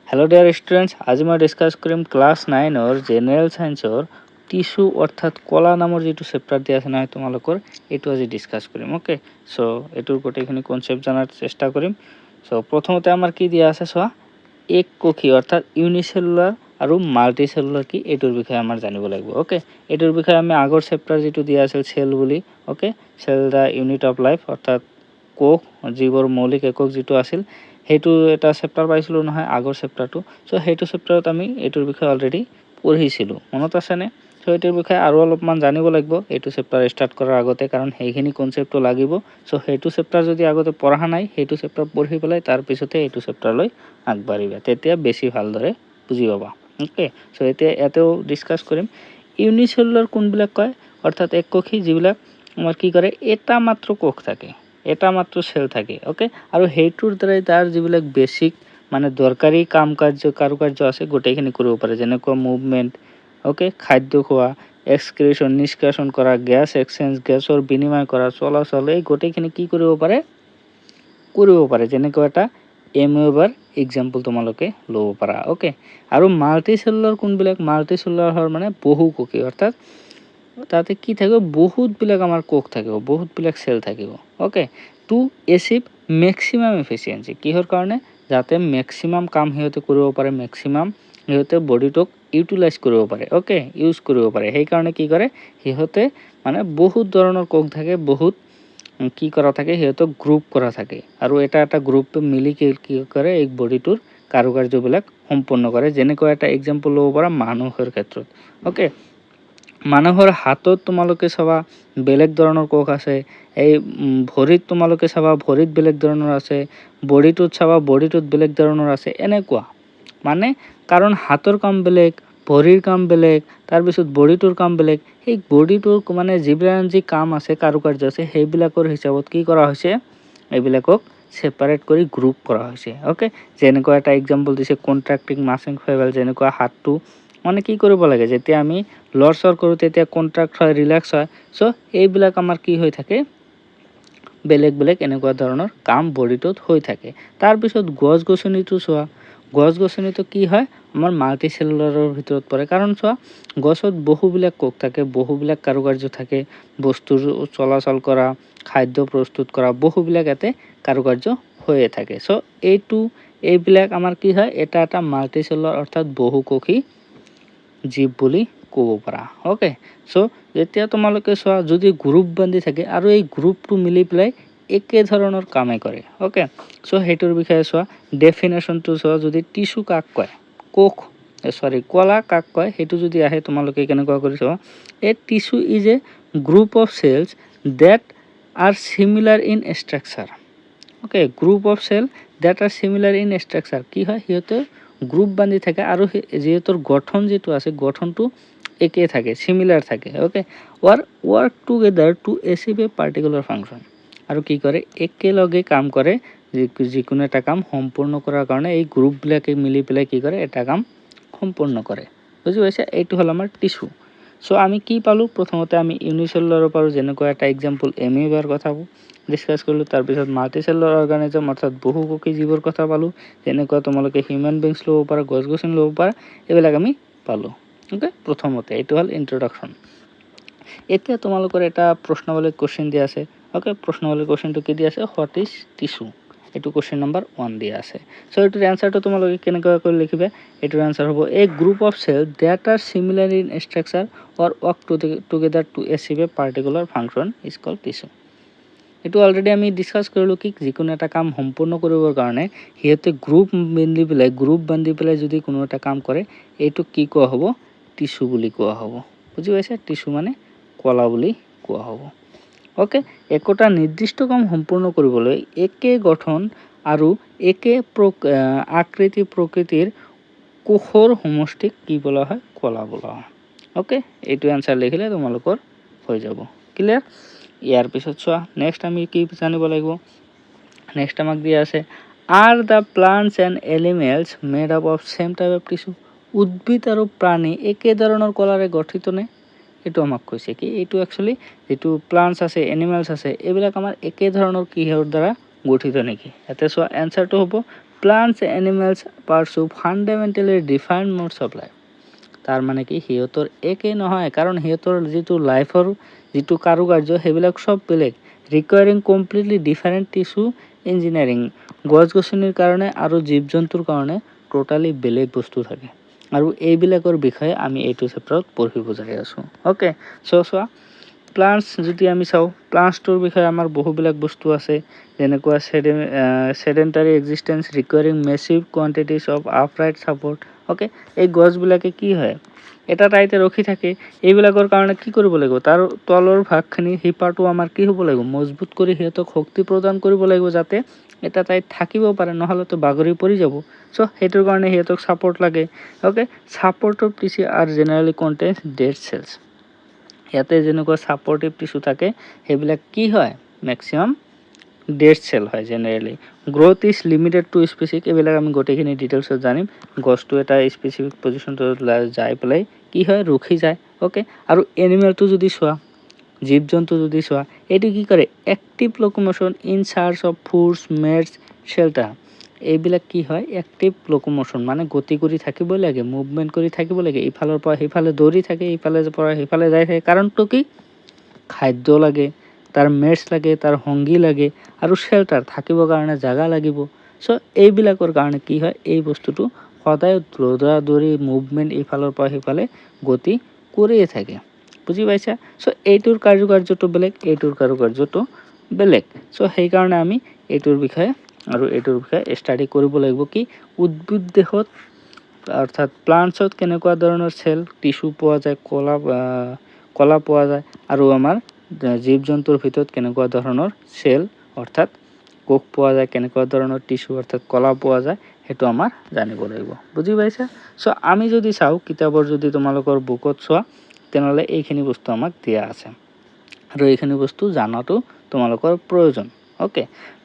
Hello dear students, आज मैं discuss करिम class 9 और जेनेरेल साइंसर टिश्यू अर्थात कला नाমৰ যেটো চেপ্টাৰ দিয়া আছে নহয় তোমালোকৰ এটো আজি ডিসকাস কৰিম। ওকে, সো এটোৰ গোটেইখিনি কনসেপ্ট জানাৰ চেষ্টা কৰিম। সো প্ৰথমতে আমাৰ কি দিয়া আছে চোৱা, এক কোষী অৰ্থাৎ ইউনিসেলুলাৰ আৰু মাল্টিসেলুলাৰ কি এটোৰ বিষয়ে আমাৰ জানিব লাগিব। ওকে, এটোৰ বিষয়ে আমি আগৰ চেপ্টাৰ যেটো দিয়া আছিল সেল বুলি, okay, cell the unit of life অৰ্থাৎ কোষ জীৱৰ মৌলিক একক যেটো আছিল হেতু এটা চেপ্টাৰ পাইছিলো নহয় আগৰ চেপ্টাৰটো। সো হেতু চেপ্টাৰত আমি এটোৰ বিষয়ে অলৰেডি পঢ়িছিলো, মনত আছে নে? সো এটোৰ বিষয়ে আৰু অলপমান জানিব লাগিব এটো চেপ্টাৰ স্টাৰ্ট কৰাৰ আগতে, কাৰণ সেইখিনি কনসেপ্টটো লাগিব। সো হেতু চেপ্টাৰ যদি আগতে পঢ়া নাই হেতু চেপ্টাৰ পঢ়ি পেলাই তাৰ পিছতে এটো চেপ্টাৰলৈ আগবাঢ়িবা, তেতিয়া বেছি ভালদৰে বুজি পাবা। ওকে, সো এতিয়া এতেও ডিসকাস কৰিম ইউনিসেলুলাৰ কোনবিলাক কয়, অৰ্থাৎ এক কোষী যিবিলাক আমাৰ কি কৰে এটা মাত্ৰ কোষ থাকে, এটা মাত্ৰ সেল থাকে। ওকে, আৰু হেতুৰ দ্বাৰা তাৰ যিবিলাক বেসিক মানে দৰকাৰী কাম কাৰ্য আছে গোটেইখিনি কৰিব পাৰে, যেনেকুৱা মুভমেন্ট, ওকে, খাদ্য খোৱা, এক্সক্ৰিশন নিষ্কাশন কৰা, গ্যাস এক্সচেঞ্জ গ্যাসৰ বিনিময় কৰা, চলাচল, এই গোটেইখিনি কি কৰিব পাৰে যেনেকুৱা এটা এমোবাৰ এক্সাম্পল তোমালোকে ল'ব পাৰা। ওকে, আৰু মাল্টিসেলুলাৰ কোনবিলাক, মাল্টিসেলুলাৰ হয় মানে বহুকোষী, অৰ্থাৎ তাতে কি থাকিব বহুত বিলাক আমাৰ কোষ থাকিব, বহুত বিলাক সেল থাকিব। Okay, to achieve maximum efficiency, কিহৰ কাৰণে, যাতে ম্যাক্সিমাম কাম হিয়তে কৰিব পাৰে, ম্যাক্সিমাম হিয়তে বডিটোক ইউটিলাইজ কৰিব পাৰে। ওকে, ইউজ কৰিব পাৰে, সেই কাৰণে কি কৰে হিয়তে মানে বহুত ধৰণৰ কোষ থাকে, বহুত কি কৰা থাকে হিয়তক গ্ৰুপ কৰা থাকে, আৰু এটা এটা গ্ৰুপ মিলি কি কৰে এই বডিটোৰ কাৰ্যবিলাক সম্পন্ন কৰে। যেনেকুৱা এটা এক্সাম্পল ল'ব পাৰা মানুহৰ ক্ষেত্ৰত। ওকে, মানুহৰ হাতত তোমালোকে চাবা বেলেগ ধৰণৰ কোষ আছে, এই ভৰিত তোমালোকে চাবা ভৰিত বেলেগ ধৰণৰ আছে, বডিটোত চাবা বডিটোত বেলেগ ধৰণৰ আছে, এনেকুৱা মানে কাৰণ হাতৰ কাম বেলেগ, ভৰিৰ কাম বেলেগ, তাৰ পিছত বডিটোৰ কাম বেলেগ, সেই বডিটোৰ মানে যিবিলাক যি কাম আছে কাৰ্য আছে সেইবিলাকৰ হিচাপত কি কৰা হৈছে, এইবিলাকক সেপাৰেট কৰি গ্ৰুপ কৰা হৈছে। ওকে, যেনেকুৱা এটা এক্সাম্পল দিছে কন্ট্ৰাক্টিং মাসল ফাইবাৰ, যেনেকুৱা হাতটো মানে কি কৰিব লাগে, যেতিয়া আমি লৰচৰ কৰোঁ তেতিয়া কন্ট্ৰাক্ট হয়, ৰিলেক্স হয়। সো এইবিলাক আমাৰ কি হৈ থাকে বেলেগ বেলেগ এনেকুৱা ধৰণৰ কাম বডিটোত হৈ থাকে। তাৰ পিছত গছ গছনিটো চোৱা, গছ গছনিটো কি হয় আমাৰ মাল্টিসেলুলাৰৰ ভিতৰত পৰে, কাৰণ চোৱা গছত বহুবিলাক কোষ থাকে, বহুবিলাক কাৰ্য থাকে, বস্তুৰ চলাচল কৰা, খাদ্য প্ৰস্তুত কৰা, বহুবিলাক এতে কাৰ্য হৈয়ে থাকে। সো এইবিলাক আমাৰ কি হয় এটা এটা মাল্টিসেলুলাৰ অৰ্থাৎ বহুকোষী জীৱ বুলি ক'ব পাৰা। ওকে, সো যেতিয়া তোমালোকে চোৱা যদি গ্ৰুপ বান্ধি থাকে আৰু এই গ্ৰুপটো মিলি পেলাই একে ধৰণৰ কামে কৰে। ওকে, সো হেতুৰ বিষয়ে চোৱা ডেফিনেশনটো চোৱা, যদি টিস্যু কাক কয়, কলা কাক কয়, হেতু যদি আহে তোমালোকে কেনেকুৱা কৰি চোৱা, a tissue is a group of cells that are similar in structure. Okay, group of cell that are similar in structure, কি হয় সিহঁতে গ্ৰুপ বান্ধি থাকে আৰু যিহেতুৰ গঠন যেটো আছে গঠনটো একে থাকে, সিমিলাৰ থাকে। Okay, work together to achieve a particular function, আৰু কি কৰে একেলগে কাম কৰে যিকোনো এটা কাম সম্পূৰ্ণ কৰাৰ কাৰণে এই গ্ৰুপবিলাকে মিলি পেলাই কি কৰে এটা কাম সম্পূৰ্ণ কৰে। বুজি পাইছা, এইটো হ'ল আমাৰ টিস্যু। সো আমি কি পালো, প্ৰথমতে আমি ইউনিসেলুলাৰৰ পাৰো, যেনেকুৱা এটা এক্সাম্পল এমিবাৰ কথা ডিসকাস কৰিলো, তাৰ পিছত মাল্টিসেলুলাৰ অৰ্গানিজম অৰ্থাৎ বহুকোষী জীৱৰ কথা পালো, যেনেকুৱা তোমালোকে হিউম্যান বিংছ ল'ব পাৰা, গছ গছনি ল'ব পাৰা, এইবিলাক আমি পালো। ওকে, প্ৰথমতে এইটো হ'ল ইন্ট্ৰডাকশন। এতিয়া তোমালোকৰ এটা প্ৰশ্নাৱলী কোশ্চেন দিয়া আছে। ওকে, প্ৰশ্নাৱলী কোশ্চেনটো কি দিয়া আছে, হোৱাট ইজ টিস্যু, এইটো কোশ্চেন নম্বৰ 1 দিয়া আছে। সো এইটোৰ এনসাৰটো তোমালোকে কেনেকৈ কৰি লিখিবা, এইটোৰ এনসাৰ হ'ব a group of cell that are similar in structure or work together to achieve a particular function is called tissue. এইটো অলৰেডি আমি ডিসকাস কৰিলোঁ কি যিকোনো এটা কাম সম্পূৰ্ণ কৰিবৰ কাৰণে সিহঁতে গ্ৰুপ বান্ধি পেলাই যদি কোনো এটা কাম কৰে এইটোক কি কোৱা হ'ব, টিস্যু বুলি কোৱা হ'ব। বুজি পাইছা, টিস্যু মানে কলা বুলি কোৱা হ'ব। ওকে, একটা নিৰ্দিষ্ট কাম সম্পূৰ্ণ কৰিবলৈ একে গঠন আৰু একে আকৃতি প্ৰকৃতিৰ কোষৰ সমষ্টিক কি বোলা হয়, কলা বোলা হয়। ওকে, এইটো এনসাৰ লিখিলে তোমালোকৰ হৈ যাব। ক্লিয়াৰ? ইয়াৰ পিছত চোৱা নেক্সট আমি কি জানিব লাগিব। নেক্সট আমাক দিয়া আছে are the plants and animals made up of same type of tissue, উদ্ভিদ আৰু প্ৰাণী একে ধৰণৰ কলাৰে গঠিত নে, এইটো আমাক কৈছে কি এইটো একচুৱেলি যেটো প্লান্টস আছে এনিমেলছ আছে এইবিলাক আমাৰ একে ধৰণৰ কিহৰ দ্বাৰা গঠিত নেকি। ইয়াতে চোৱা এনসাৰটো হ'ব plants animals pursue fundamentally defined modes of life. তাৰ মানে কি সিহঁতৰ একেই নহয়, কাৰণ সিহঁতৰ যিটো লাইফৰ যিটো কাৰুকাৰ্য সেইবিলাক চব বেলেগ, ৰিকুৱাৰিং কমপ্লিটলি ডিফাৰেণ্ট টিচু ইঞ্জিনিয়াৰিং। গছ গছনিৰ কাৰণে আৰু জীৱ জন্তুৰ কাৰণে টোটালি বেলেগ বস্তু থাকে, আৰু এইবিলাকৰ বিষয়ে আমি এইটো চেপ্টাৰত পঢ়িব যাই আছোঁ। অ'কে, চোৱা প্লান্টছ যদি আমি চাওঁ, প্লান্টছটোৰ বিষয়ে আমাৰ বহুবিলাক বস্তু আছে, যেনেকুৱা sedentary existence requiring massive quantities of upright support. Okay, এই গছবিলাকে কি হয়, এটা ঠাইতে ৰখি থাকে। এইবিলাকৰ কাৰণে কি কৰিব লাগিব, তাৰ তলৰ ভাগখিনি শিপাটো আমাৰ কি হ'ব লাগিব, মজবুত কৰি সিহঁতক শক্তি প্ৰদান কৰিব লাগিব, যাতে এটা ঠাইত থাকিব পাৰে, নহ'লেতো বাগৰি পৰি যাব। চ' সেইটোৰ কাৰণে সিহঁতক ছাপৰ্ট লাগে। Okay, supportive tissue are generally contains dead cells. ইয়াতে যেনেকুৱা ছাপৰ্টিভ টিচু থাকে সেইবিলাক কি হয়, মেক্সিমাম ডেড চেল হয় generally. Growth is limited to specific, এইবিলাক আমি গোটেইখিনি ডিটেইলছত জানিম। গছটো এটা স্পেচিফিক পজিশ্যনটো যাই পেলাই কি হয়, ৰখি যায়। অ'কে, আৰু এনিমেলটো যদি চোৱা, জীৱ জন্তু যদি চোৱা, এইটো কি কৰে, active locomotion in search of foods mates shelter. এইবিলাক কি হয়, এক্টিভ লোক'মোশ্যন মানে গতি কৰি থাকিবই লাগে, মুভমেণ্ট কৰি থাকিব লাগে, ইফালৰ পৰা সিফালে দৌৰি থাকে, ইফালে পৰা সিফালে যাই থাকে। কাৰণটো কি, খাদ্য লাগে, তাৰ মেডছ লাগে, তাৰ সংগী লাগে, আৰু শ্বেল্টাৰ থাকিবৰ কাৰণে জাগা লাগিব। চ' এইবিলাকৰ কাৰণে কি হয়, এই বস্তুটো সদায় দৌৰা দৌৰি মুভমেণ্ট ইফালৰ পৰা সিফালে গতি কৰিয়ে থাকে। বুজি পাইছা? চ' এইটোৰ কাৰুকাৰ্যটো বেলেগ, এইটোৰ কাৰুকাৰ্যটো বেলেগ। চ' সেইকাৰণে আমি এইটোৰ বিষয়ে আৰু এইটোৰ বিষয়ে ষ্টাডি কৰিব লাগিব। কি, উদ্ভিদ দেহত অৰ্থাৎ প্লান্টছত কেনেকুৱা ধৰণৰ চেল টিচু পোৱা যায়, কলা পোৱা যায়, আৰু আমাৰ জীৱ জন্তুৰ ভিতৰত কেনেকুৱা ধৰণৰ চেল অৰ্থাৎ কোষ পোৱা যায়, কেনেকুৱা ধৰণৰ টিচু অৰ্থাৎ কলা পোৱা যায়, সেইটো আমাৰ জানিব লাগিব। বুজি পাইছা? চ' আমি যদি চাওঁ, কিতাপৰ যদি তোমালোকৰ বুকত চোৱা, তেনেহ'লে এইখিনি বস্তু আমাক দিয়া আছে, আৰু এইখিনি বস্তু জানাটো তোমালোকৰ প্ৰয়োজন। অ'কে,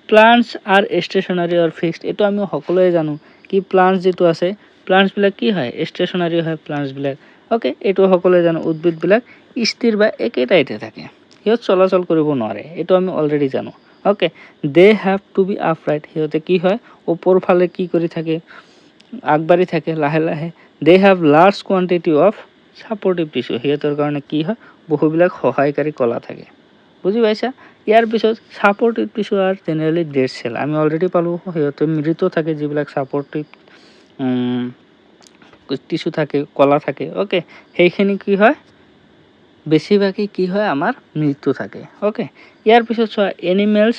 প্লান্টছ আৰ ষ্টেচনাৰী অৰ ফিক্সড, এইটো আমি সকলোৱে জানো কি প্লান্টছ যিটো আছে, প্লান্টছবিলাক কি হয়, ষ্টেচনাৰী হয় প্লান্টছবিলাক। অ'কে, এইটো সকলোৱে জানো, উদ্ভিদবিলাক স্থিৰ বা একে ঠাইতে থাকে, সিহঁত চলাচল কৰিব নোৱাৰে, এইটো আমি অলৰেডি জানো। Okay, they have to be upright, সিহঁতে কি হয়, ওপৰ ফালে কি কৰি থাকে, আগবাঢ়ি থাকে লাহে লাহে। They have large quantity of supportive tissue, সিহঁতৰ কাৰণে কি হয়, বহুবিলাক সহায়কাৰী কলা থাকে। বুজি পাইছা? ইয়াৰ পিছত supportive tissue are generally dead cell, আমি অলৰেডি পালোঁ, সিহঁতে মৃত থাকে, যিবিলাক ছাপৰ্টিভ টিচু থাকে, কলা থাকে। অ'কে, সেইখিনি কি হয়, বেছিভাগেই কি হয়, আমাৰ মৃত্যু থাকে। অ'কে, ইয়াৰ পিছত চোৱা, এনিমেলছ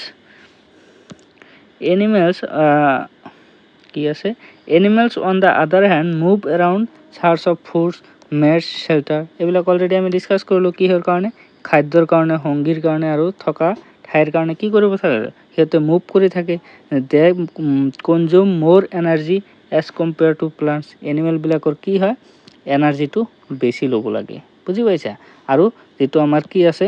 কি আছে, animals on the other hand move around search of foods mates shelter. এইবিলাক অলৰেডি আমি ডিছকাছ কৰিলোঁ, কিহৰ কাৰণে, খাদ্যৰ কাৰণে, সংগীৰ কাৰণে, আৰু থকা ঠাইৰ কাৰণে কি কৰিব থাকে, সিহঁতে মুভ কৰি থাকে। দে কনজিউম মোৰ এনাৰ্জি এজ কম্পেয়াৰ টু প্লান্টছ, এনিমেলবিলাকৰ কি হয়, এনাৰ্জিটো বেছি ল'ব লাগে। বুজি পাইছা? আৰু যিটো আমাৰ কি আছে,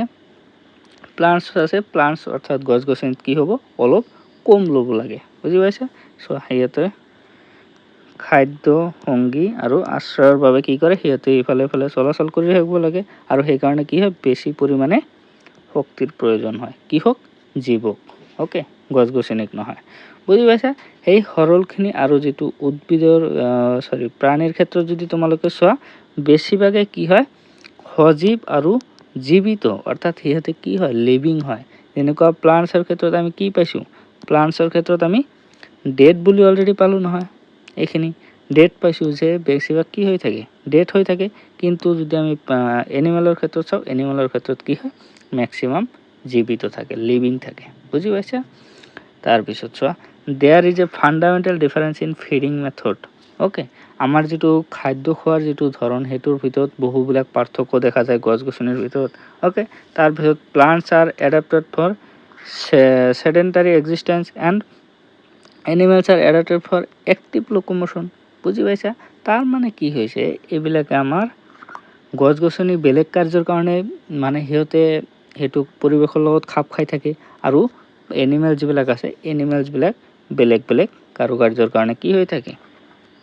প্লান্টছ আছে, প্লান্টছ অৰ্থাৎ গছ গছনিত কি হ'ব, অলপ কম ল'ব লাগে। বুজি পাইছা? চ' সিহঁতে খাদ্য, সংগী আৰু আশ্ৰয়ৰ বাবে কি কৰে, সিহঁতে ইফালে ইফালে চলাচল কৰি থাকিব লাগে, আৰু সেইকাৰণে কি হয়, বেছি পৰিমাণে শক্তিৰ প্ৰয়োজন হয়, কিহক, জীৱক। অ'কে, গছ গছনিক নহয়। বুজি পাইছা? সেই সৰলখিনি আৰু যিটো উদ্ভিদৰ প্ৰাণীৰ ক্ষেত্ৰত যদি তোমালোকে চোৱা, বেছিভাগে কি হয়, সজীৱ আৰু জীৱিত, অৰ্থাৎ সিহঁতে কি হয়, লিভিং হয়। যেনেকুৱা প্লান্টছৰ ক্ষেত্ৰত আমি কি পাইছোঁ, প্লান্টছৰ ক্ষেত্ৰত আমি ডেড বুলি অলৰেডি পালোঁ নহয়, এইখিনি ডেড পাইছোঁ, যে বেছিভাগ কি হৈ থাকে, ডেড হৈ থাকে। কিন্তু যদি আমি এনিমেলৰ ক্ষেত্ৰত চাওঁ, এনিমেলৰ ক্ষেত্ৰত কি হয়, মেক্সিমাম জীৱিত থাকে, লিভিং থাকে। বুজি পাইছা? তাৰপিছত চোৱা, there is a fundamental difference in feeding method. Okay, আমাৰ যিটো খাদ্য খোৱাৰ যিটো ধৰণ, সেইটোৰ ভিতৰত বহুবিলাক পাৰ্থক্য দেখা যায় গছ গছনিৰ ভিতৰত। অ'কে, তাৰপিছত plants are adapted for sedentary existence and animals are adapted for active locomotion. বুজি পাইছা? তাৰ মানে কি হৈছে, এইবিলাকে আমাৰ গছ গছনি বেলেগ কাৰ্যৰ কাৰণে মানে সিহঁতে সেইটো পৰিৱেশৰ লগত খাপ খাই থাকে, আৰু এনিমেল যিবিলাক আছে, এনিমেলছবিলাক বেলেগ বেলেগ কাৰুকাৰ্যৰ কাৰণে কি হৈ থাকে,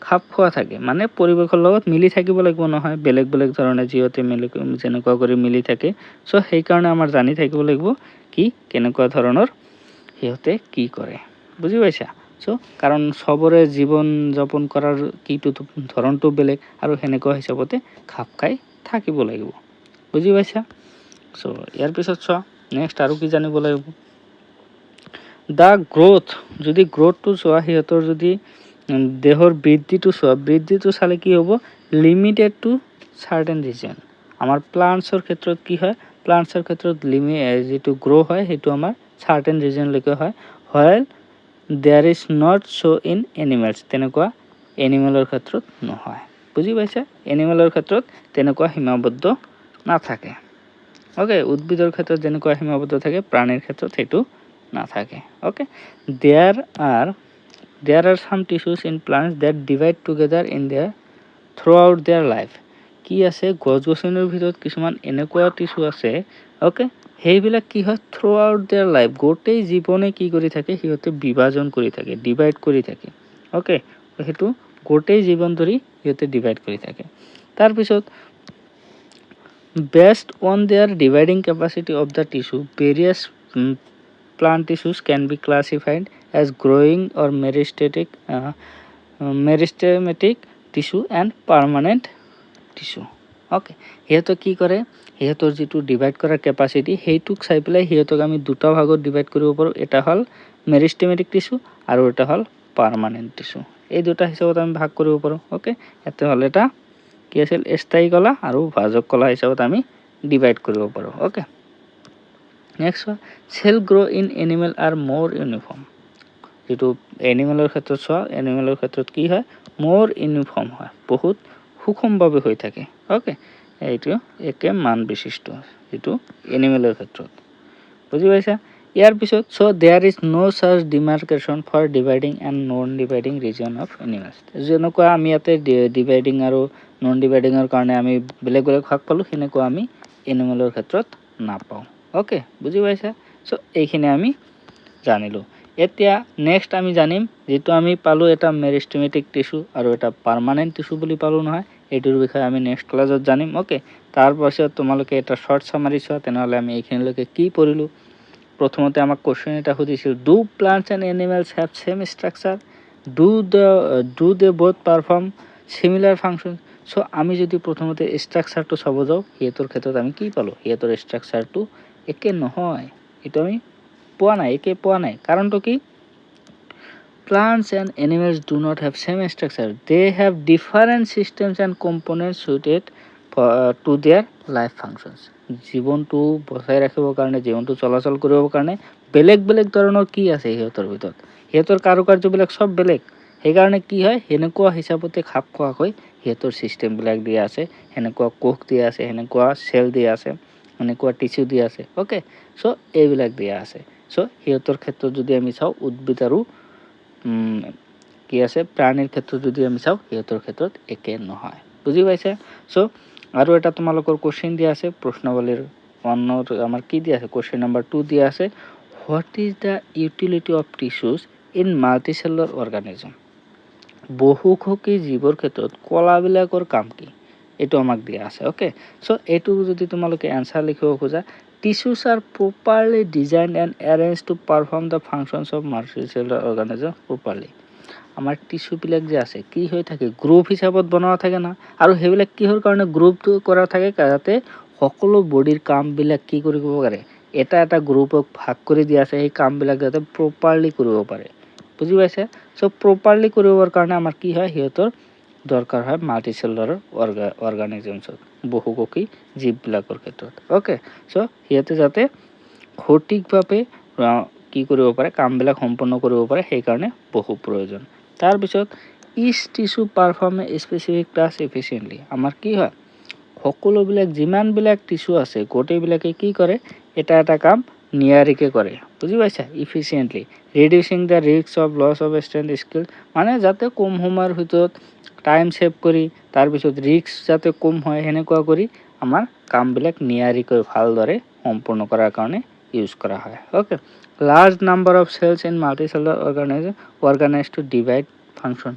খাপ খোৱা থাকে, মানে পৰিৱেশৰ লগত মিলি থাকিব লাগিব নহয়, বেলেগ বেলেগ ধৰণে যিহঁতে যেনেকুৱা কৰি মিলি থাকে। চ' সেইকাৰণে আমাৰ জানি থাকিব লাগিব কি কেনেকুৱা ধৰণৰ সিহঁতে কি কৰে। বুজি পাইছা? চ' কাৰণ চবৰে জীৱন যাপন কৰাৰ কিটো ধৰণটো বেলেগ আৰু সেনেকুৱা হিচাপতে খাপ খাই থাকিব লাগিব, বুজি পাইছা? চ' ইয়াৰ পিছত চোৱা নেক্সট আৰু কি জানিব লাগিব, দ্য গ্ৰ'থ, যদি গ্ৰ'থটো চোৱা সিহঁতৰ যদি দেহৰ বৃদ্ধিটো চোৱা, বৃদ্ধিটো চালে কি হ'ব, লিমিটেড টু চাৰ্টেন ৰিজন। আমাৰ প্লান্টছৰ ক্ষেত্ৰত কি হয়, প্লান্টছৰ ক্ষেত্ৰত যিটো গ্ৰ' হয় সেইটো আমাৰ চাৰ্টেন ৰিজনলৈকে হয়, while there is not so' in animals, তেনেকুৱা এনিমেলৰ ক্ষেত্ৰত নহয়, বুজি পাইছা? এনিমেলৰ ক্ষেত্ৰত তেনেকুৱা সীমাবদ্ধ নাথাকে, অ'কে। উদ্ভিদৰ ক্ষেত্ৰত যেনেকুৱা সীমাবদ্ধ থাকে, প্ৰাণীৰ ক্ষেত্ৰত সেইটো নাথাকে, okay. There are some tissues in plants that divide together in their throughout their life. কি আছে, গছ গছনিৰ ভিতৰত কিছুমান এনেকুৱা টিচু আছে, অ'কে, সেইবিলাক কি হয়, থ্ৰু আউট দেয়াৰ লাইফ, গোটেই জীৱনে কি কৰি থাকে, সিহঁতে বিভাজন কৰি থাকে, ডিভাইড কৰি থাকে, অ'কে। সেইটো গোটেই জীৱন ধৰি সিহঁতে ডিভাইড কৰি থাকে। তাৰপিছত based on their dividing capacity of the tissue, various plant tissues can be classified as growing or meristematic tissue and permanent tissue, okay. সিহঁতক কি কৰে, সিহঁতৰ যিটো ডিভাইড কৰাৰ কেপাচিটি সেইটোক চাই পেলাই সিহঁতক আমি দুটা ভাগত ডিভাইড কৰিব পাৰোঁ, এটা হ'ল মেৰিষ্টেমেটিক টিচু আৰু এটা হ'ল পাৰ্মানেণ্ট টিচু। এই দুটা হিচাপত আমি ভাগ কৰিব পাৰোঁ, অ'কে। এটা হ'ল এটা কি আছিল, স্থায়ী কলা আৰু ভাজক কলা হিচাপত আমি ডিভাইড কৰিব পাৰোঁ, okay. Next cell grow' in animal are more uniform. যিটো এনিমেলৰ ক্ষেত্ৰত চোৱা, এনিমেলৰ ক্ষেত্ৰত কি হয়, মোৰ ইউনিফৰ্ম হয়, বহুত সুষমভাৱে হৈ থাকে, অ'কে। এইটো একে মান বিশিষ্ট যিটো এনিমেলৰ ক্ষেত্ৰত, বুজি পাইছা? ইয়াৰ পিছত চ' দেয়াৰ ইজ ন' চাৰ্চ demarcation for dividing and non dividing region of animals. যেনেকুৱা আমি ইয়াতে ডিভাইডিং আৰু নন ডিভাইডিঙৰ কাৰণে আমি বেলেগ বেলেগ ভাগ পালোঁ, সেনেকুৱা আমি এনিমেলৰ ক্ষেত্ৰত নাপাওঁ, অ'কে, বুজি পাইছা? চ' এইখিনি আমি জানিলোঁ। এতিয়া নেক্সট আমি জানিম, যিটো আমি পালোঁ এটা মেৰিষ্টেমেটিক টিচু আৰু এটা পাৰ্মানেণ্ট টিচু বুলি পালোঁ নহয়, এইটোৰ বিষয়ে আমি নেক্সট ক্লাছত জানিম, অ'কে। তাৰপাছত তোমালোকে এটা শ্বৰ্ট চামাৰি চোৱা, তেনেহ'লে আমি এইখিনিলৈকে কি পঢ়িলোঁ। প্ৰথমতে আমাক কুৱেশ্যন এটা সুধিছিল, do plants and animals have same structure, do they both perform similar function. So' আমি যদি প্ৰথমতে ষ্ট্ৰাকচাৰটো চাব যাওঁ, সিহঁতৰ ক্ষেত্ৰত আমি কি পালোঁ, সিহঁতৰ ষ্ট্ৰাকচাৰটো একে নহয়, এইটো আমি পোৱা নাই, একে পোৱা নাই। কাৰণটো কি, plants and animals do not have same structure, they have different systems and components suited to their life functions. জীৱনটো বচাই ৰাখিবৰ কাৰণে, জীৱনটো চলাচল কৰিবৰ কাৰণে বেলেগ বেলেগ ধৰণৰ কি আছে সিহঁতৰ ভিতৰত, সিহঁতৰ কাৰুকাৰ্যবিলাক চব বেলেগ। সেইকাৰণে কি হয়, সেনেকুৱা হিচাপতে খাপ খোৱাকৈ সিহঁতৰ ছিষ্টেমবিলাক দিয়া আছে, সেনেকুৱা কোষ দিয়া আছে, সেনেকুৱা চেল দিয়া আছে, সেনেকুৱা টিচু দিয়া আছে, অ'কে। চ' এইবিলাক দিয়া আছে। চ' সিহঁতৰ ক্ষেত্ৰত যদি আমি চাওঁ, উদ্ভিদ আৰু কি আছে, প্ৰাণীৰ ক্ষেত্ৰত যদি আমি চাওঁ, সিহঁতৰ ক্ষেত্ৰত একে নহয়, বুজি পাইছে? চ' আৰু এটা তোমালোকৰ কুৱেশ্যন দিয়া আছে, প্ৰশ্নাৱলীৰ আমাৰ কি দিয়া আছে, কুৱেশ্যন নম্বৰ 2 দিয়া আছে, what is the utility of tissues in multicellular organism. বহুসুখী জীৱৰ ক্ষেত্ৰত কলাবিলাকৰ কাম কি, এইটো আমাক দিয়া আছে, অ'কে। চ' এইটো যদি তোমালোকে এনচাৰ লিখিব খোজা, tissues are properly designed and arranged to perform the functions of multicellular organism properly. আমাৰ টিচুবিলাক যে আছে কি হৈ থাকে, গ্ৰুপ হিচাপত বনোৱা থাকে না, আৰু সেইবিলাক কিহৰ কাৰণে গ্ৰুপটো কৰা থাকে, যাতে সকলো বডিৰ কামবিলাক কি কৰিব পাৰে, এটা এটা গ্ৰুপক ভাগ কৰি দিয়া আছে, সেই কামবিলাক যাতে প্ৰপাৰলি কৰিব পাৰে, বুজি পাইছে? চ' প্ৰপাৰলি কৰিবৰ কাৰণে আমাৰ কি হয়, সিহঁতৰ দৰকাৰ হয় মাল্টিচেলুলাৰ অৰ্গানিজমছত, বহুকোষী জীৱবিলাকৰ ক্ষেত্ৰত, অ'কে। চ' সিহঁতে যাতে সঠিকভাৱে কি কৰিব পাৰে, কামবিলাক সম্পন্ন কৰিব পাৰে, সেইকাৰণে বহু প্ৰয়োজন। তাৰপিছত ইচ টিচু পাৰফৰ্ম এ স্পেচিফিক টাস্ক এফিচিয়েণ্টলি। আমাৰ কি হয়, সকলোবিলাক যিমানবিলাক টিচু আছে গোটেইবিলাকে কি কৰে, এটা এটা কাম নিয়াৰিকৈ কৰে, বুজি পাইছা, efficiently, reducing the risk of loss of strength skill, মানে যাতে কম সময়ৰ ভিতৰত টাইম ছেভ কৰি, তাৰপিছত ৰিস্ক যাতে কম হয়, সেনেকুৱা কৰি আমাৰ কামবিলাক নিয়াৰিকৈ ভালদৰে সম্পূৰ্ণ কৰাৰ কাৰণে ইউজ কৰা হয়, okay. Large number of cells in multicellular organize to divide function.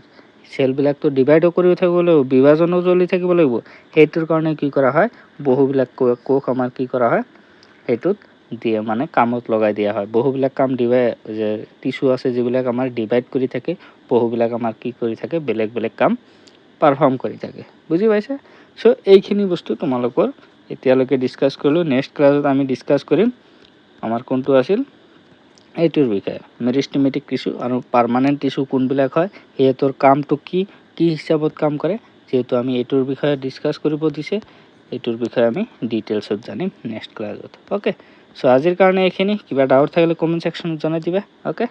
চেলবিলাকতো ডিভাইডো কৰি থাকিব লাগিব, বিভাজনো চলি থাকিব লাগিব, সেইটোৰ কাৰণে কি কৰা হয়, বহুবিলাক কোষ আমাৰ কি কৰা হয়, সেইটোত দিয়ে মানে কামত লগাই দিয়া হয় বহুবিলাক কাম যে টিস্যু আছে যিবিলাক আমাৰ ডিভাইড কৰি থাকে বহুবিলাক আমাৰ কি কৰি থাকে বেলেগ বেলেগ কাম পাৰফৰ্ম কৰি থাকে বুজি পাইছা সো এইখিনি বস্তু তোমালোকৰ এতিয়ালৈকে ডিসকাস কৰিলো নেক্সট ক্লাছত আমি ডিসকাস কৰিম আমাৰ কোনটো আছিল এইটোৰ বিষয়ে মেৰিস্টেমেটিক টিস্যু আৰু পাৰ্মানেন্ট টিস্যু কোনবিলাক হয় হেতৰ কামটো কি কি হিচাপত কাম কৰে যেহেতু আমি এইটোৰ বিষয়ে ডিসকাস কৰিব দিছে এইটোৰ বিষয়ে আমি ডিটেইলছত জানিম নেক্সট ক্লাছত ওকে সো আজিৰ কাৰণে এইখিনি কিবা ডাউট থাকিলে কমেন্ট সেকশনত জনাই দিবা ওকে